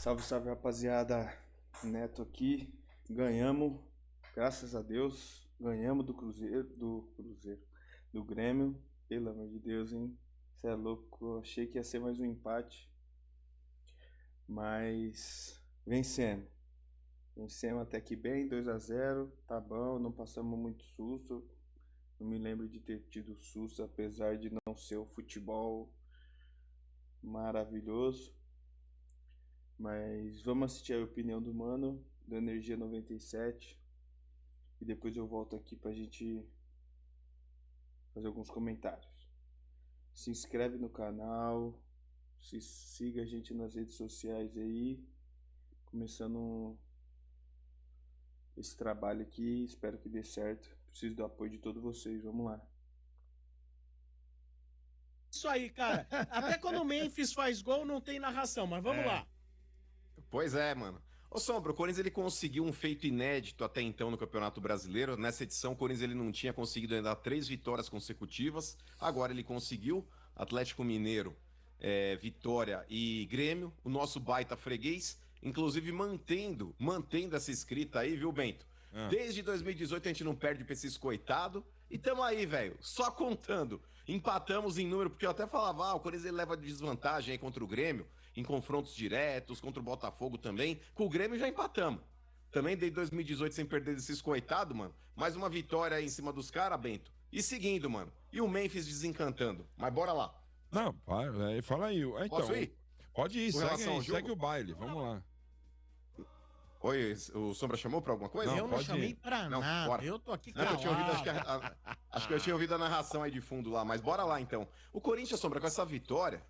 Salve, salve, rapaziada. Neto aqui. Ganhamos, graças a Deus. Ganhamos do Grêmio. Pelo amor de Deus, hein? Você é louco. Eu achei que ia ser mais um empate, mas vencemos. Vencemos até que bem, 2-0. Tá bom, não passamos muito susto. Não me lembro de ter tido susto, apesar de não ser o futebol maravilhoso. Mas vamos assistir a opinião do Mano, do Energia 97. E depois eu volto aqui pra gente fazer alguns comentários. Se inscreve no canal, siga a gente nas redes sociais aí. Começando esse trabalho aqui, espero que dê certo. Preciso do apoio de todos vocês, vamos lá. Isso aí, cara. Até quando o Memphis faz gol, não tem narração, mas vamos lá. Pois é, mano. Ô Sombra, o Corinthians ele conseguiu um feito inédito até então no Campeonato Brasileiro. Nessa edição, o Corinthians ele não tinha conseguido ainda 3 vitórias consecutivas. Agora ele conseguiu. Atlético Mineiro, Vitória e Grêmio. O nosso baita freguês, inclusive mantendo essa escrita aí, viu, Bento? Desde 2018 a gente não perde pra esses coitados. E tamo aí, velho, só contando. Empatamos em número, porque eu até falava, o Corinthians ele leva desvantagem aí contra o Grêmio, em confrontos diretos, contra o Botafogo também. Com o Grêmio já empatamos. Também desde 2018 sem perder esses coitados, mano. Mais uma vitória aí em cima dos caras, Bento. E seguindo, mano. E o Memphis desencantando. Mas bora lá. Não, fala aí. Então, Posso ir? Pode ir, Com relação ao jogo? segue o baile, vamos lá. Oi, o Sombra chamou pra alguma coisa? Eu não pode chamei ir. pra Não, nada, bora. eu tô aqui Não, eu tinha ouvido, calado. acho que eu tinha ouvido a narração aí de fundo lá, mas bora lá então. O Corinthians, Sombra, com essa vitória,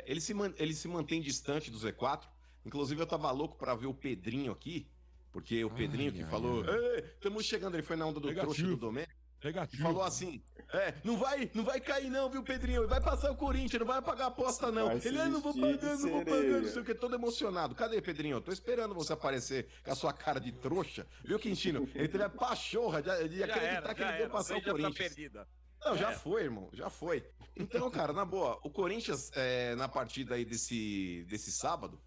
ele se mantém distante do Z4. Inclusive eu tava louco pra ver o Pedrinho aqui, porque o Pedrinho que falou, estamos chegando, ele foi na onda do Negativo. trouxa do Domênico. E Negativo. falou assim, não vai cair não, viu, Pedrinho? Vai passar o Corinthians, não vai pagar aposta não. Vai se Ele, não vou vestir de pagando, sereia. não sei o que, todo emocionado. Cadê, Pedrinho? Tô esperando você aparecer com a sua cara de trouxa. Viu, Quintino? Ele teve a pachorra de acreditar que ele veio passar o Corinthians. Não, já foi, irmão, já foi. Então, cara, na boa, o Corinthians, na partida aí desse sábado,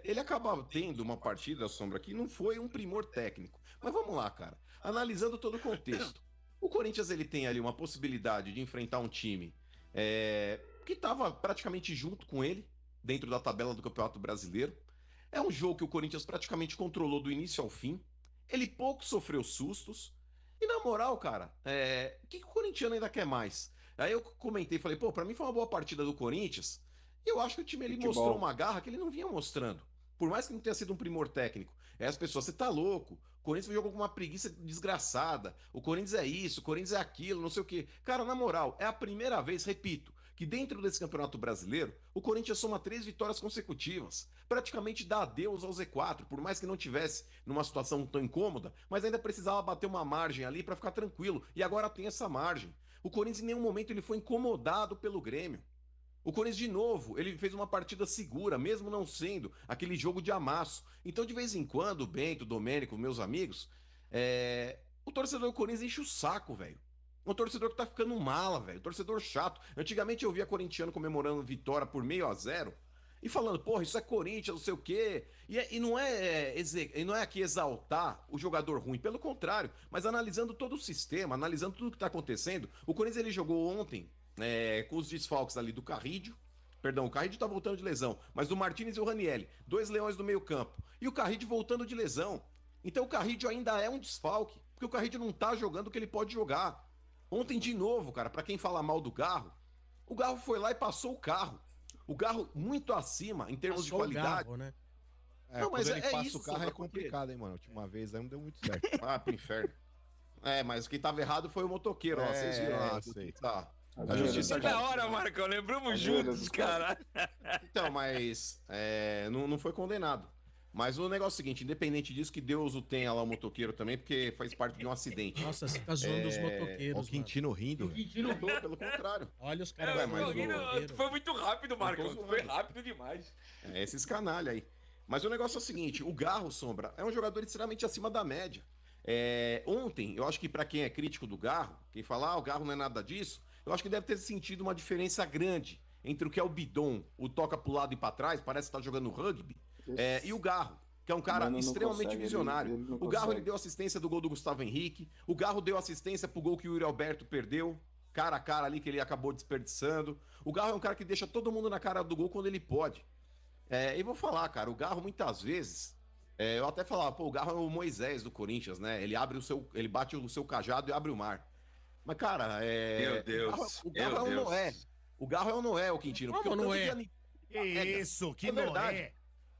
ele acaba tendo uma partida, Sombra, que não foi um primor técnico. Mas vamos lá, cara. Analisando todo o contexto. O Corinthians ele tem ali uma possibilidade de enfrentar um time que estava praticamente junto com ele, dentro da tabela do Campeonato Brasileiro. É um jogo que o Corinthians praticamente controlou do início ao fim. Ele pouco sofreu sustos. E na moral, cara, o que o corintiano ainda quer mais? Aí eu comentei, falei, pra mim foi uma boa partida do Corinthians. E eu acho que o time ele Futebol. mostrou uma garra que ele não vinha mostrando. Por mais que não tenha sido um primor técnico. As pessoas, você tá louco. O Corinthians jogou com uma preguiça desgraçada. O Corinthians é isso, o Corinthians é aquilo, não sei o quê. Cara, na moral, é a primeira vez, repito, que dentro desse Campeonato Brasileiro, o Corinthians soma 3 vitórias consecutivas. Praticamente dá adeus ao Z4, por mais que não tivesse numa situação tão incômoda, mas ainda precisava bater uma margem ali pra ficar tranquilo. E agora tem essa margem. O Corinthians em nenhum momento ele foi incomodado pelo Grêmio. O Corinthians, de novo, ele fez uma partida segura, mesmo não sendo aquele jogo de amasso. Então, de vez em quando, o Bento, o Domênico, meus amigos, o torcedor do Corinthians enche o saco, velho. Um torcedor que tá ficando mala, velho. Torcedor chato. Antigamente eu via corintiano comemorando vitória por 0-0 e falando, porra, isso é Corinthians, não sei o quê. E não é aqui exaltar o jogador ruim, pelo contrário, mas analisando todo o sistema, analisando tudo que tá acontecendo. O Corinthians ele jogou ontem com os desfalques ali do Carrídio. Perdão, o Carrídio tá voltando de lesão, mas do Martínez e o Ranielli, 2 leões do meio campo. E o Carrídio voltando de lesão. Então o Carrídio ainda é um desfalque, porque o Carrídio não tá jogando o que ele pode jogar. Ontem de novo, cara, pra quem fala mal do Garro, o Garro foi lá e passou o carro. O Garro muito acima em termos Passou de qualidade. o garro, né? Não, mas quando ele passa isso, o carro Sombra, é complicado, hein, mano? A última vez aí não deu muito certo. Pro inferno. Mas quem tava errado foi o motoqueiro, ó. Vocês viram lá. sei. Tá. A Tá justiça vendo? Da hora, Marcão, lembramos Tá juntos, vendo? cara. Então, mas não foi condenado. Mas o negócio é o seguinte, independente disso, que Deus o tenha lá o motoqueiro também, porque faz parte de um acidente. Nossa, você tá zoando os Ó, motoqueiros, o Quintino rindo, velho. Não tô, pelo contrário. Olha os Cara, caras mas eu tô rindo, motoqueiro. foi muito rápido, Marcão. zoando. Foi rápido demais. Esses canalha aí. Mas o negócio é o seguinte, o Garro, Sombra, é um jogador extremamente acima da média. Ontem, eu acho que pra quem é crítico do Garro, quem fala, o Garro não é nada disso, eu acho que deve ter sentido uma diferença grande entre o que é o Bidon, o toca pro lado e pra trás, parece que tá jogando rugby, e o Garro, que é um cara Mano, não extremamente consegue, visionário. ele não O Garro consegue. ele deu assistência do gol do Gustavo Henrique, o Garro deu assistência pro gol que o Yuri Alberto perdeu, cara a cara ali que ele acabou desperdiçando. O Garro é um cara que deixa todo mundo na cara do gol quando ele pode. E vou falar, cara, o Garro muitas vezes, eu até falava, pô, o Garro é o Moisés do Corinthians, né? Ele bate o seu cajado e abre o mar. Mas, cara, Meu Deus. o Garro é um Noé. O Garro é um Noé, o Quintino. Como porque o tanto Noé? de ani- Que isso, que É verdade. Noé.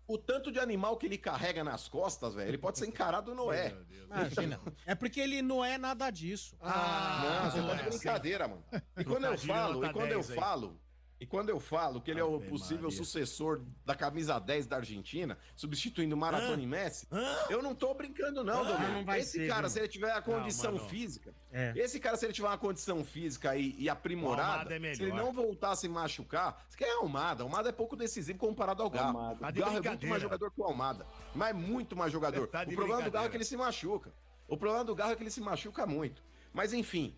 O tanto de animal que ele carrega nas costas, velho, ele pode ser encarado Noé. Meu Deus. Imagina. É porque ele não é nada disso. Não, você tá é de assim. brincadeira, mano. E quando eu Trocadilho falo, nota e quando eu 10 aí. falo, e quando eu falo que ele é o Ave possível Maria. sucessor da camisa 10 da Argentina, substituindo Maradona e Messi, Hã? eu não tô brincando não, Domênico. não vai Esse ser, cara, viu? se ele tiver a condição mano. física, É. esse cara, se ele tiver uma condição física e O aprimorada, Almada é melhor. se ele não voltar a se machucar, você quer Almada? Almada é pouco decisivo comparado ao Garro. Amado. Tá O de Garro é muito brincadeira. mais jogador que o Almada. Mas é muito mais jogador. Tá de O problema do Garro é brincadeira. que ele se machuca. O problema do Garro é que ele se machuca muito. Mas enfim,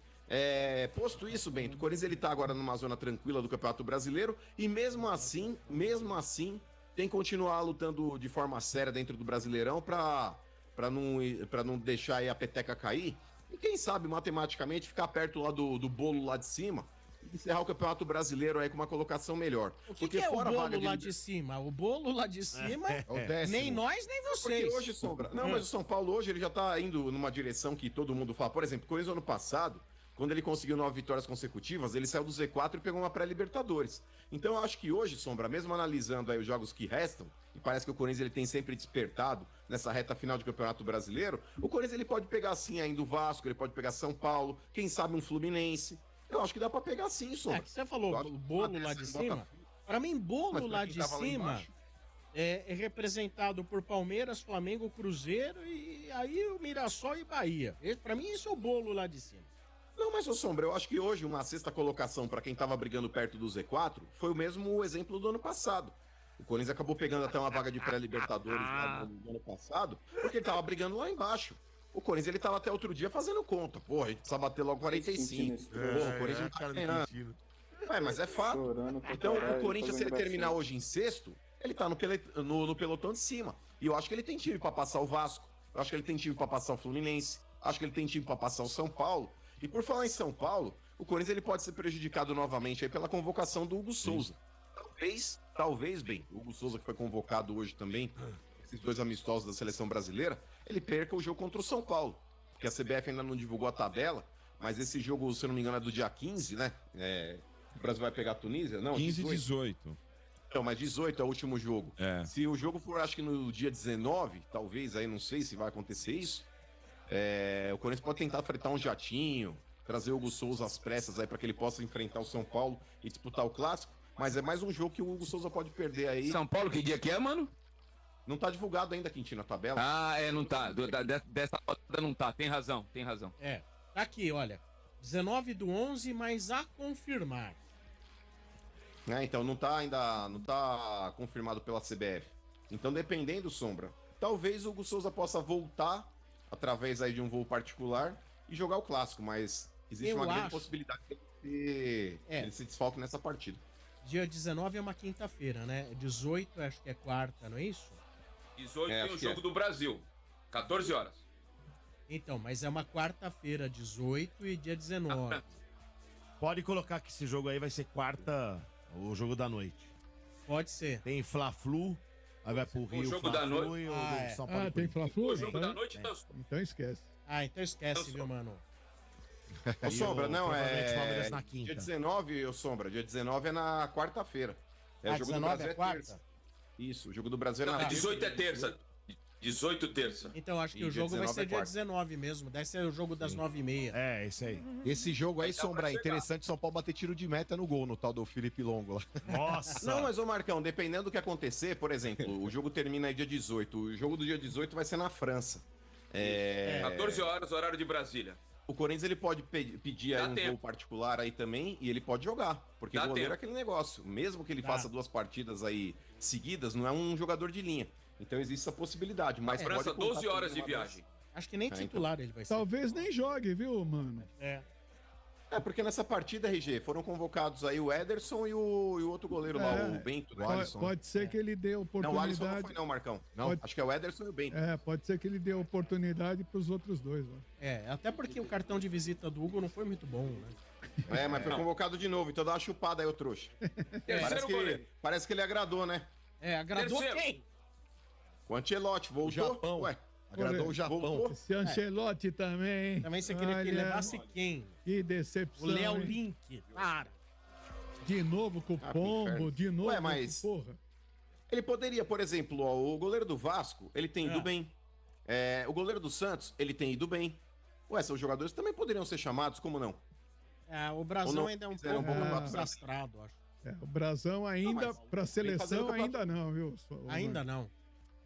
posto isso, Bento, o Corinthians ele tá agora numa zona tranquila do Campeonato Brasileiro e mesmo assim, tem que continuar lutando de forma séria dentro do Brasileirão pra não deixar aí a peteca cair. E quem sabe, matematicamente, ficar perto lá do bolo lá de cima e encerrar o Campeonato Brasileiro aí com uma colocação melhor. O que é o fora a vaga bolo lá de cima? O bolo lá de cima, É um o décimo. nem nós, nem Porque vocês. hoje, Sombra. Não, mas o São Paulo hoje ele já tá indo numa direção que todo mundo fala. Por exemplo, o Corinthians ano passado, quando ele conseguiu 9 vitórias consecutivas, ele saiu do Z4 e pegou uma pré-Libertadores. Então eu acho que hoje, Sombra, mesmo analisando aí os jogos que restam, e parece que o Corinthians ele tem sempre despertado nessa reta final de Campeonato Brasileiro, o Corinthians ele pode pegar sim ainda o Vasco, ele pode pegar São Paulo, quem sabe um Fluminense. Eu acho que dá pra pegar sim, É, Sombra. que você falou, Eu acho o bolo que lá de essa cima. Botafogo- Pra mim, Mas bolo pra lá quem de tava lá cima embaixo- é representado por Palmeiras, Flamengo, Cruzeiro e aí o Mirassol e Bahia. Pra mim, isso é o bolo lá de cima. Não, mas, ô Sombra, eu acho que hoje uma sexta colocação pra quem tava brigando perto do Z4 foi o mesmo exemplo do ano passado. O Corinthians acabou pegando até uma vaga de pré-Libertadores lá no ano passado, porque ele tava brigando lá embaixo. O Corinthians, ele tava até outro dia fazendo conta. Porra, a gente precisa bater logo 45. Porra, o Corinthians não tá ganhando. Mas é fato. Chorando pra Então, caralho, o Corinthians, se ele fazendo terminar gracinha. hoje em sexto, ele tá no pelotão de cima. E eu acho que ele tem time pra passar o Vasco. Eu acho que ele tem time pra passar o Fluminense. Acho que ele tem time pra passar o São Paulo. E por falar em São Paulo, o Corinthians ele pode ser prejudicado novamente aí pela convocação do Hugo Souza. Talvez, bem, o Hugo Souza que foi convocado hoje também, esses dois amistosos da seleção brasileira, ele perca o jogo contra o São Paulo. Porque a CBF ainda não divulgou a tabela, mas esse jogo, se eu não me engano, é do dia 15, né? O Brasil vai pegar a Tunísia? Não, 15 e 18. 18. Então, mas 18 é o último jogo. É. Se o jogo for, acho que no dia 19, talvez, aí não sei se vai acontecer isso, o Corinthians pode tentar fretar um jatinho, trazer o Hugo Souza às pressas aí para que ele possa enfrentar o São Paulo e disputar o Clássico, mas é mais um jogo que o Hugo Souza pode perder aí. São Paulo, que dia que é, mano? Não tá divulgado ainda, Quintino, a tabela. Não tá. Dessa rodada não tá. Tem razão. É, tá aqui, olha. 19/11, mas a confirmar. Então não tá confirmado pela CBF. Então, dependendo, Sombra, talvez o Hugo Souza possa voltar através aí de um voo particular e jogar o Clássico, mas existe Eu uma grande acho. possibilidade de ele se desfalque nessa partida. Dia 19 é uma quinta-feira, né? 18 acho que é quarta, não é isso? 18 É, tem acho o que jogo do Brasil. 14 horas. Então, mas é uma quarta-feira, 18 e dia 19. Pode colocar que esse jogo aí vai ser quarta, o jogo da noite. Pode ser. Tem Fla-Flu, aí vai pro Rio jogo da Fla-Flu noite. e o Ah, jogo é. de São Paulo. Ah, e tem Corinthians. Fla-Flu? O jogo Então, da noite tá... então esquece. Ah, então esquece, viu, mano? Ô, Sombra, não, provavelmente Palmeiras na quinta. Dia 19, ô Sombra, dia 19 é na quarta-feira. Ah, O jogo do 19 Brasil é é quarta? terça. Isso, o jogo do Brasil é na Não, terça. 18 é terça. 18 terça. Então, acho que E o dia jogo vai 19 ser é dia quarta. 19 mesmo. Deve ser o jogo das 9h30. É, esse aí. Esse jogo aí, Aí dá pra Sombra, é chegar. interessante São Paulo bater tiro de meta no gol, no tal do Felipe Longo lá. Nossa! Não, mas ô Marcão, dependendo do que acontecer, por exemplo, o jogo termina aí dia 18. O jogo do dia 18 vai ser na França. 14 horas, horário de Brasília. O Corinthians ele pode pedir Dá aí um tempo. voo particular aí também e ele pode jogar. Porque Dá goleiro tempo. é aquele negócio. Mesmo que ele Dá. faça 2 partidas aí seguidas, não é um jogador de linha. Então existe essa possibilidade. Mas França, pode contar 12 horas de também uma viagem. Acho que nem então. titular ele vai ser. Talvez nem jogue, viu, mano? É. É, porque nessa partida, RG, foram convocados aí o Ederson e o outro goleiro lá, o Bento, né? Pode ser que ele dê Não, o Alisson não oportunidade. foi não, Marcão. Não? Acho que é o Ederson e o Bento. Pode ser que ele dê oportunidade pros outros dois. Ó. Até porque o cartão de visita do Hugo não foi muito bom, né? Mas foi convocado de novo, então dá uma chupada aí, ô trouxa. Parece que ele agradou, né? Agradou quem? O Ancelotti voltou. O Japão. Ué, agradou o Japão. voltou. Esse Ancelotti também. Também você queria que ele levasse quem? Que O decepção. Léo hein? Link. Para. De novo com o pro Pombo, inferno. de novo. Ué, mas- Porra. Ele poderia, por exemplo, ó, o goleiro do Vasco, ele tem ido bem. O goleiro do Santos, ele tem ido bem. Ué, seus jogadores também poderiam ser chamados, como não? O Ou Brasão não ainda é um fizeram pouco um pouco desastrado, acho. O Brasão ainda, mas pra vem seleção, fazendo ainda não, viu? Ainda não.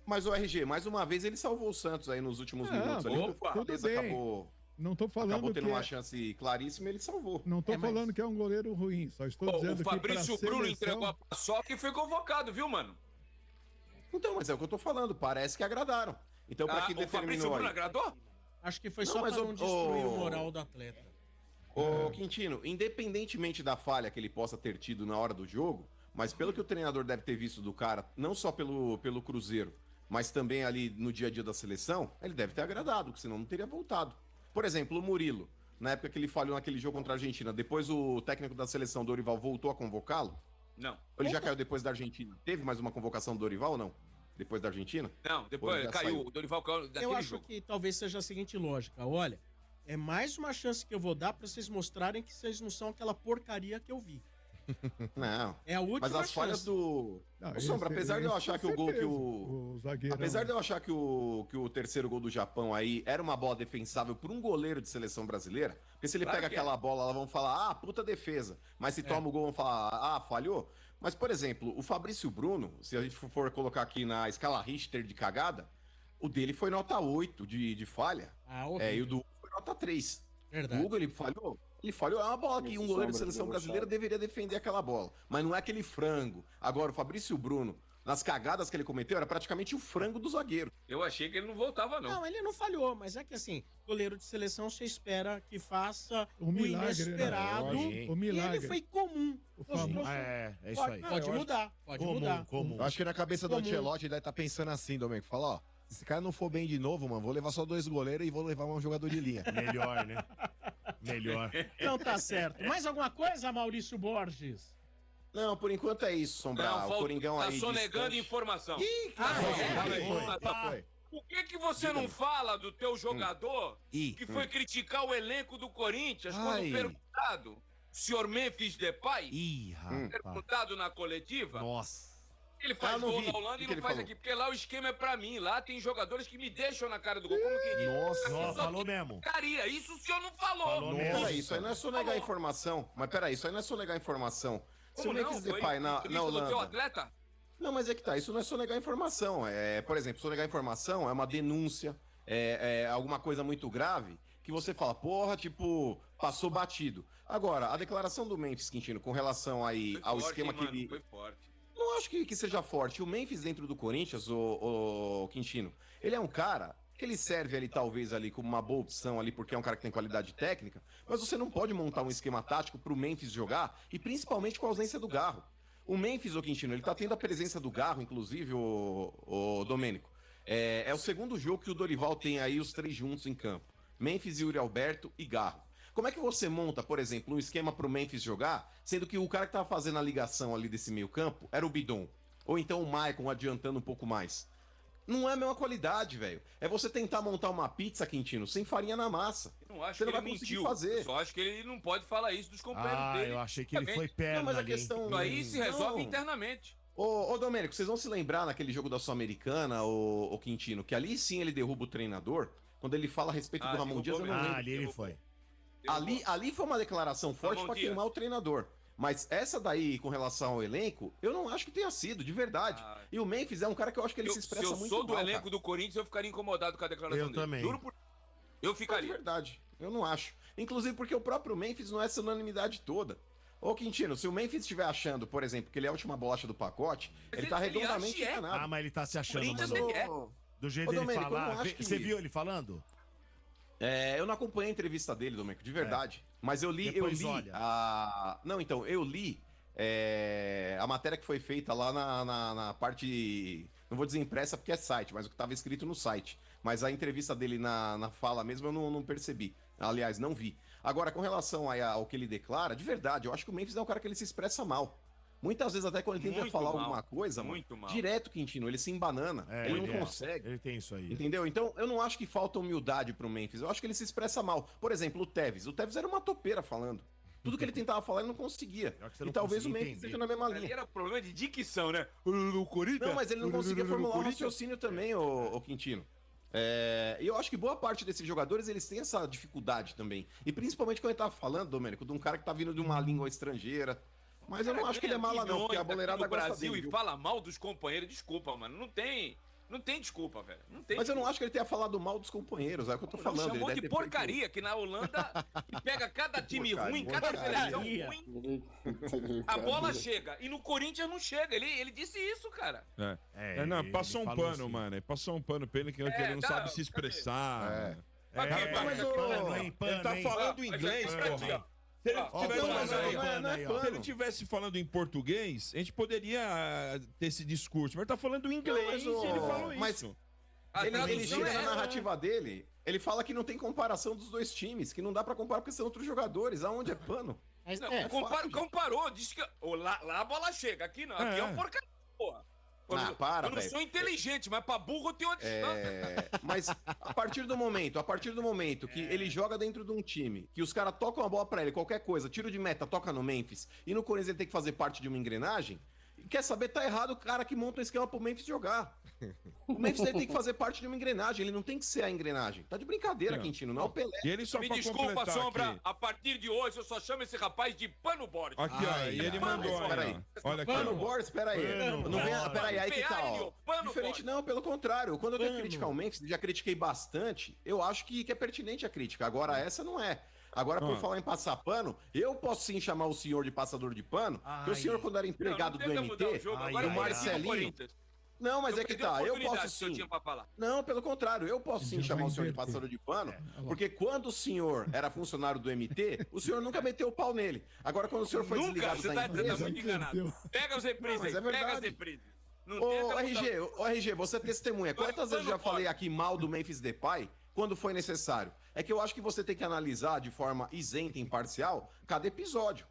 Mas o RG, mais uma vez, ele salvou o Santos aí nos últimos minutos. Ali, opa, o Fortaleza tudo bem. Não tô falando acabou tendo que uma chance claríssima e ele salvou. Não tô mas- falando que é um goleiro ruim, só estou Pô, dizendo o que pra Fabrício Bruno seleção... entregou a paçoca e foi convocado, viu, mano? Então, mas é o que eu tô falando, parece que agradaram. Então, pra que O Fabrício determinou Bruno aí? agradou? Acho que foi Não, só mas pra o- não destruir o o- moral do atleta. Ô, Quintino, independentemente da falha que ele possa ter tido na hora do jogo, mas pelo que o treinador deve ter visto do cara, não só pelo Cruzeiro, mas também ali no dia a dia da seleção, ele deve ter agradado, porque senão não teria voltado. Por exemplo, o Murilo, na época que ele falhou naquele jogo contra a Argentina, depois o técnico da seleção, Dorival, voltou a convocá-lo? Não. Ou ele já caiu depois da Argentina? Teve mais uma convocação do Dorival ou não? Depois da Argentina? Não, Ou depois ele já caiu. saiu? O Dorival caiu daquele Eu acho jogo. que talvez seja a seguinte lógica. Olha, é mais uma chance que eu vou dar pra vocês mostrarem que vocês não são aquela porcaria que eu vi. Não. É a última Mas as falhas chance. do. Não, Ô, Sombra, esse- apesar de eu esse achar que com o gol que certeza, o. zagueirão. Apesar de eu achar que o terceiro gol do Japão aí era uma bola defensável por um goleiro de seleção brasileira, porque se ele Claro pega que é. aquela bola, lá vão falar, puta defesa. Mas se toma o gol, vão falar, falhou. Mas, por exemplo, o Fabrício Bruno, se a gente for colocar aqui na escala Richter de cagada, o dele foi nota 8 de falha. Horrível. E o do Hugo foi nota 3. Verdade. O Hugo, ele falhou. Ele falhou, é uma bola que Esse um goleiro de Sombra seleção debochado. brasileira deveria defender aquela bola. Mas não é aquele frango. Agora, o Fabrício Bruno, nas cagadas que ele cometeu, era praticamente o frango do zagueiro. Eu achei que ele não voltava, não. Não, ele não falhou, mas é que assim, goleiro de seleção você espera que faça O o milagre, né? inesperado. Lógico. O E milagre. ele foi comum. Mostrou- É isso aí. Pode mudar, pode mudar. Comum. Eu acho que na cabeça do Comum. Ancelotti ele deve estar pensando assim, Domenico. Fala, ó, se esse cara não for bem de novo, mano, vou levar só 2 goleiros e vou levar um jogador de linha. Melhor, né? Melhor. Então tá certo. Mais alguma coisa, Maurício Borges? Não, por enquanto é isso, Sombra. Não, o falta- Coringão tá aí. sonegando distante. informação. Foi. Por que você não fala do teu jogador Ih. que foi criticar o elenco do Corinthians Ai. quando perguntado, o senhor Memphis Depay, Ih, rapaz. perguntado na coletiva, Nossa. ele faz não gol vi. na Holanda O que e que não ele faz falou? aqui, porque lá o esquema é pra mim, lá tem jogadores que me deixam na cara do gol, como quem diz. Nossa, falou mesmo. Porcaria, isso o senhor não falou. Falou mesmo. Peraí, isso aí não é sonegar informação. Mas peraí, isso aí não é sonegar informação. Se o Como não? Memphis Foi Depay na entrevista do teu Holanda. atleta? Não, mas é que tá, isso não é sonegar informação. Por exemplo, sonegar informação é uma denúncia, é alguma coisa muito grave que você fala, porra, tipo, passou batido. Agora, a declaração do Memphis, Quintino, com relação aí Foi ao forte, esquema hein, que mano, ele. foi forte. Não acho que seja forte. O Memphis dentro do Corinthians, o Quintino, ele é um cara que ele serve ali, talvez, ali como uma boa opção ali, porque é um cara que tem qualidade técnica, mas você não pode montar um esquema tático pro Memphis jogar, e principalmente com a ausência do Garro. O Memphis, o Quintino, ele tá tendo a presença do Garro, inclusive, o Domênico. É o segundo jogo que o Dorival tem aí os 3 juntos em campo. Memphis, Yuri Alberto e Garro. Como é que você monta, por exemplo, um esquema pro Memphis jogar, sendo que o cara que tava fazendo a ligação ali desse meio campo era o Bidon? Ou então o Maicon adiantando um pouco mais? Não é a mesma qualidade, velho. É você tentar montar uma pizza, Quintino, sem farinha na massa. Eu não acho Você que não ele vai conseguir mentiu. fazer. Eu só acho que ele não pode falar isso dos companheiros Ah, dele. eu achei que ele foi Não, perna mas a ali. hein? questão... Isso aí se resolve Não. internamente. Ô, Domênico, vocês vão se lembrar naquele jogo da Sul-Americana, o Quintino, que ali sim ele derruba o treinador, quando ele fala a respeito do Ramon derrubou Dias, eu não mesmo. lembro. Ah, ali ele foi. Ali foi uma declaração forte Ramon pra Dias. queimar o treinador. Mas essa daí, com relação ao elenco, eu não acho que tenha sido, de verdade. Ah. E o Memphis é um cara que eu acho que ele se Se expressa eu muito sou do mal, elenco cara. do Corinthians, eu ficaria incomodado com a declaração Eu dele. também. Juro por... Eu De ficaria. verdade, eu não acho. Inclusive porque o próprio Memphis não é essa unanimidade toda. Ô, Quintino, se o Memphis estiver achando, por exemplo, que ele é a última bolacha do pacote, ele tá ele redondamente acha, é. enganado. Ah, mas ele tá se achando, Corinthians mano. ele é. Ô, Do jeito Ô, dele Domênico, eu falar. não acho que- Você viu ele falando? Eu não acompanhei a entrevista dele, Domênico, de verdade. Mas eu li, Depois olha. Não, então, eu li a matéria que foi feita lá na parte. Não vou dizer impressa porque é site, mas o que estava escrito no site. Mas a entrevista dele na fala mesmo eu não percebi. Aliás, não vi. Agora, com relação ao que ele declara, de verdade, eu acho que o Memphis é um cara que ele se expressa mal. Muitas vezes, até quando ele tenta Muito falar mal, alguma coisa, muito mal. direto, Quintino, ele se embanana. Ele não consegue. Ele tem isso aí. Entendeu? Então, eu não acho que falta humildade pro Memphis. Eu acho que ele se expressa mal. Por exemplo, o Tevez. O Tevez era uma topeira falando. Tudo que ele tentava falar, ele não conseguia. E talvez o Memphis esteja na mesma Ali linha. era problema de dicção, né? O Corinthians. Não, mas ele não conseguia formular um raciocínio também, ô Quintino. E eu acho que boa parte desses jogadores, eles têm essa dificuldade também. E principalmente quando ele tava falando, Domênico, de um cara que tá vindo de uma língua estrangeira. Mas eu não acho que ele é mala não, porque a boleirada no gosta Brasil dele, e viu? fala mal dos companheiros. Desculpa, mano. Não tem desculpa, velho. Não tem Mas eu não desculpa. acho que ele tenha falado mal dos companheiros, é o que eu tô Não, falando. Ele chamou deve de ter feito- porcaria, que na Holanda que pega cada time Porcaria, ruim, cada porcaria. seleção ruim, a bola chega. E no Corinthians não chega. Ele disse isso, cara. Não, passou um ele falou pano, assim. mano. Ele passou um pano pra ele que ele não tá, sabe se cadê? expressar. Mas Ele tá falando inglês, porra. Se ele tivesse Não, mas falando- não é Se pano. ele tivesse falando em português, a gente poderia ter esse discurso. Mas ele tá falando inglês Não, mas, e ele falou mas- isso. A Ele tradução chega é na essa. narrativa dele, ele fala que não tem comparação dos dois times, que não dá pra comparar porque são outros jogadores. Aonde é pano? Mas, Não, fato, gente. comparou, disse que lá a bola chega, aqui não, aqui é uma porcaria, porra. Para, eu não velho. sou inteligente, mas pra burro eu tenho uma distância. Mas a partir do momento que ele joga dentro de um time, que os caras tocam a bola pra ele, qualquer coisa, tiro de meta, toca no Memphis, e no Corinthians ele tem que fazer parte de uma engrenagem, quer saber, tá errado o cara que monta um esquema pro Memphis jogar. O Memphis ele tem que fazer parte de uma engrenagem, ele não tem que ser a engrenagem. Tá de brincadeira, Não. Quintino, não é o Pelé. E ele só Me pra desculpa, completar Sombra, aqui. a partir de hoje eu só chamo esse rapaz de Pano Borges. Aqui, ó, Ai, e ele cara, mandou, mas peraí. olha. Olha aqui, Pano ó. Boris, peraí. Pano Não vem, Boris. peraí, aí que tá, ó. Pano Diferente, Boris. não, pelo contrário. Quando eu tenho que criticar o Memphis, já critiquei bastante, eu acho que é pertinente a crítica. Agora, essa não é. Agora, por Ah. falar em passar pano, eu posso sim chamar o senhor de passador de pano, porque o senhor, quando era empregado do tenta mudar o MT, jogo, Ai, agora ai, eu ai. pareci no Marcelinho. Corinthians. Não, mas é que perdi a tá, eu oportunidade posso que eu sim. tinha pra falar. Não, pelo contrário, eu posso sim Já chamar vai o senhor de inverter. passador de pano, porque quando o senhor era funcionário do MT, o senhor nunca meteu o pau nele. Agora, quando o senhor foi Nunca, desligado você da tá empresa... muito enganado. Pega os reprises Não, mas aí, é pega as verdade. reprises. Não Ô, tenta mudar- RG, você é testemunha. Quantas vezes eu já falei aqui mal do Memphis Depay quando foi necessário? É que eu acho que você tem que analisar de forma isenta e imparcial cada episódio.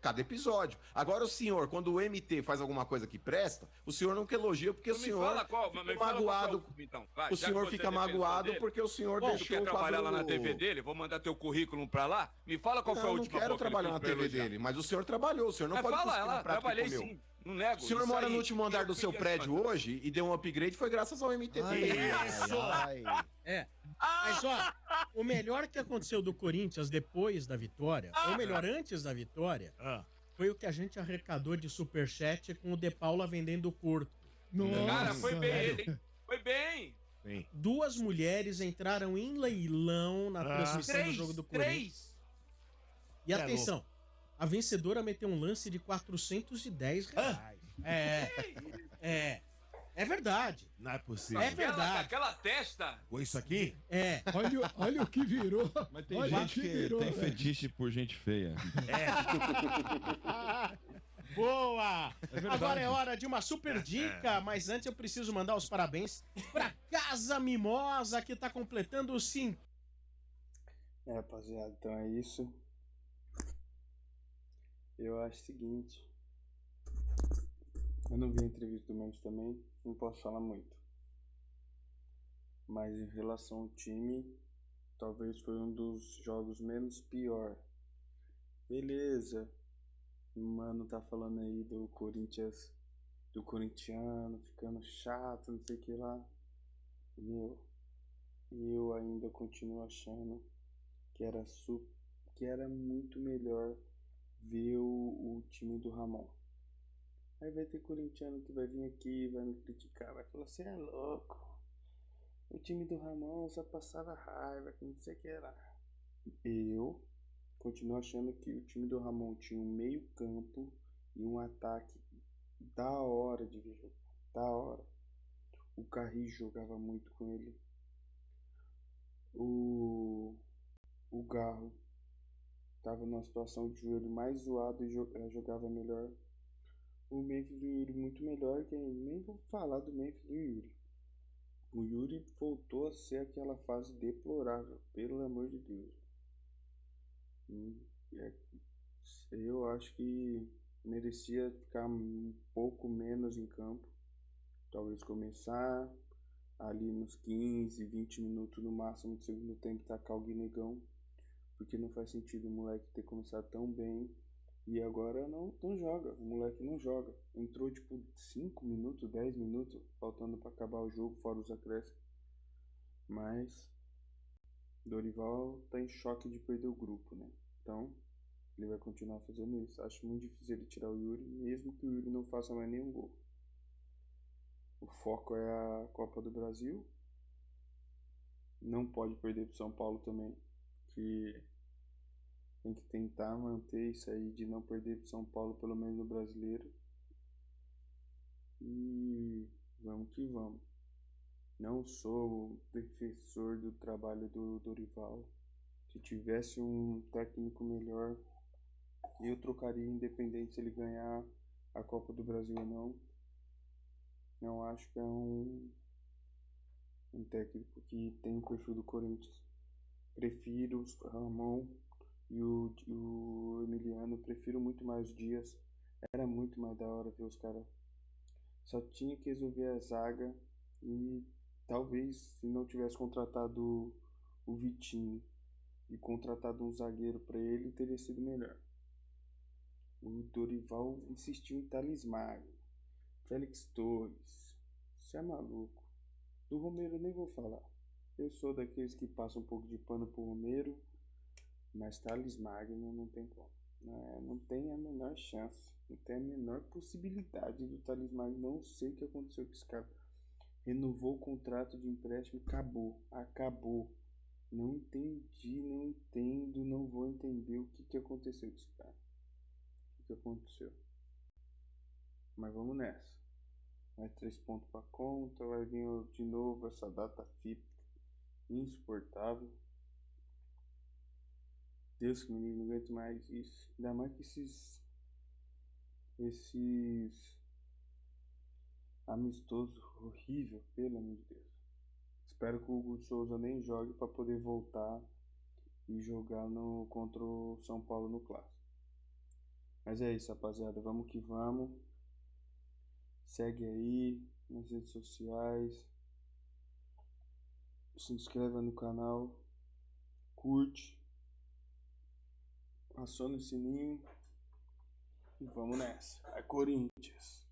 Cada episódio. Agora o senhor, quando o MT faz alguma coisa que presta, o senhor nunca elogia porque o Me senhor fala qual, fica me fala qual magoado. que é o clube, então. Vai, O já que senhor você fica é defensor magoado dele. porque o senhor Bom, tu deixou quer o trabalhar lá na quadro- TV dele? Vou mandar teu currículo pra lá. Me fala qual foi a Não, não última quero boa que ele trabalhar na fez pra TV elogiar. dele, mas o senhor trabalhou, o senhor não pode Fala cuspir no ela, prato que trabalhei comeu. sim. Não nego. O senhor isso mora aí, no último andar eu do seu queria prédio fazer. hoje e deu um upgrade foi graças ao MT também. É. Mas, ó, o melhor que aconteceu do Corinthians depois da vitória, ou melhor, antes da vitória, Ah. foi o que a gente arrecadou de superchat com o De Paula vendendo o corpo. Nossa, Cara, foi bem velho. ele, hein? Foi bem. Sim. Duas mulheres entraram em leilão na transmissão do jogo do Corinthians. E É atenção, a vencedora meteu um lance de R$410. É verdade. Não é possível. É verdade. Aquela testa. Com isso aqui? É. Olha o que virou. Mas tem Olha gente o que virou, tem velho. fetiche por gente feia. Boa! verdade. Agora é hora de uma super dica, mas antes eu preciso mandar os parabéns pra Casa Mimosa, que tá completando os 5. Rapaziada, então é isso. Eu acho o seguinte. Eu não vi a entrevista do Mendes também, não posso falar muito. Mas em relação ao time, talvez foi um dos jogos menos pior. Beleza. O mano tá falando aí do Corinthians, do corintiano, ficando chato, não sei o que lá. Eu ainda continuo achando que era muito melhor ver o time do Ramon. Aí vai ter corintiano que vai vir aqui, vai me criticar, vai falar, você é louco. O time do Ramon só passava raiva, que não sei o que era. Eu continuo achando que o time do Ramon tinha um meio campo e um ataque da hora de ver jogar. Da hora. O Carri jogava muito com ele. O, o Garro tava numa situação de joelho mais zoado e jogava melhor. O Memphis do Yuri muito melhor, que nem vou falar do Memphis do Yuri. O Yuri voltou a ser aquela fase deplorável, pelo amor de Deus. É, eu acho que merecia ficar um pouco menos em campo. Talvez começar ali nos 15, 20 minutos no máximo do segundo tempo, tacar o Guinegão. Porque não faz sentido o moleque ter começado tão bem e agora não joga. O moleque não joga. Entrou tipo 5 minutos, 10 minutos, faltando para acabar o jogo, fora os acréscimos. Mas Dorival tá em choque de perder o grupo, né? Então ele vai continuar fazendo isso. Acho muito difícil ele tirar o Yuri, mesmo que o Yuri não faça mais nenhum gol. O foco é a Copa do Brasil. Não pode perder pro São Paulo também, que tem que tentar manter isso aí de não perder pro São Paulo, pelo menos no Brasileiro. E vamos que vamos. Não sou defensor do trabalho do Dorival. Se tivesse um técnico melhor, eu trocaria, independente se ele ganhar a Copa do Brasil ou não. Não acho que é um técnico que tem o perfil do Corinthians. Prefiro o Ramon e o Emiliano. Prefiro muito mais os Dias. Era muito mais da hora ver os caras. Só tinha que resolver a zaga. E talvez, se não tivesse contratado o Vitinho e contratado um zagueiro para ele, teria sido melhor. O Dorival insistiu em Thales Magno, Félix Torres. Você é maluco. Do Romero eu nem vou falar. Eu sou daqueles que passam um pouco de pano pro Romero, mas Thales Magno não tem como. Não tem a menor chance. Não tem a menor possibilidade do Thales Magno. Não sei o que aconteceu com esse cara. Renovou o contrato de empréstimo, acabou. Não entendi, não entendo, não vou entender o que aconteceu com esse cara. O que aconteceu? Mas vamos nessa. Mais 3 pontos pra conta, vai vir de novo essa data FIFA insuportável. Deus que me livre, não aguento mais isso. Ainda mais que esses amistosos horrível, pelo amor de Deus. Espero que o Hugo Souza nem jogue para poder voltar e jogar contra o São Paulo no Clássico. Mas é isso, rapaziada. Vamos que vamos. Segue aí nas redes sociais. Se inscreva no canal. Curte. Aciona o sininho. E vamos nessa. É Corinthians.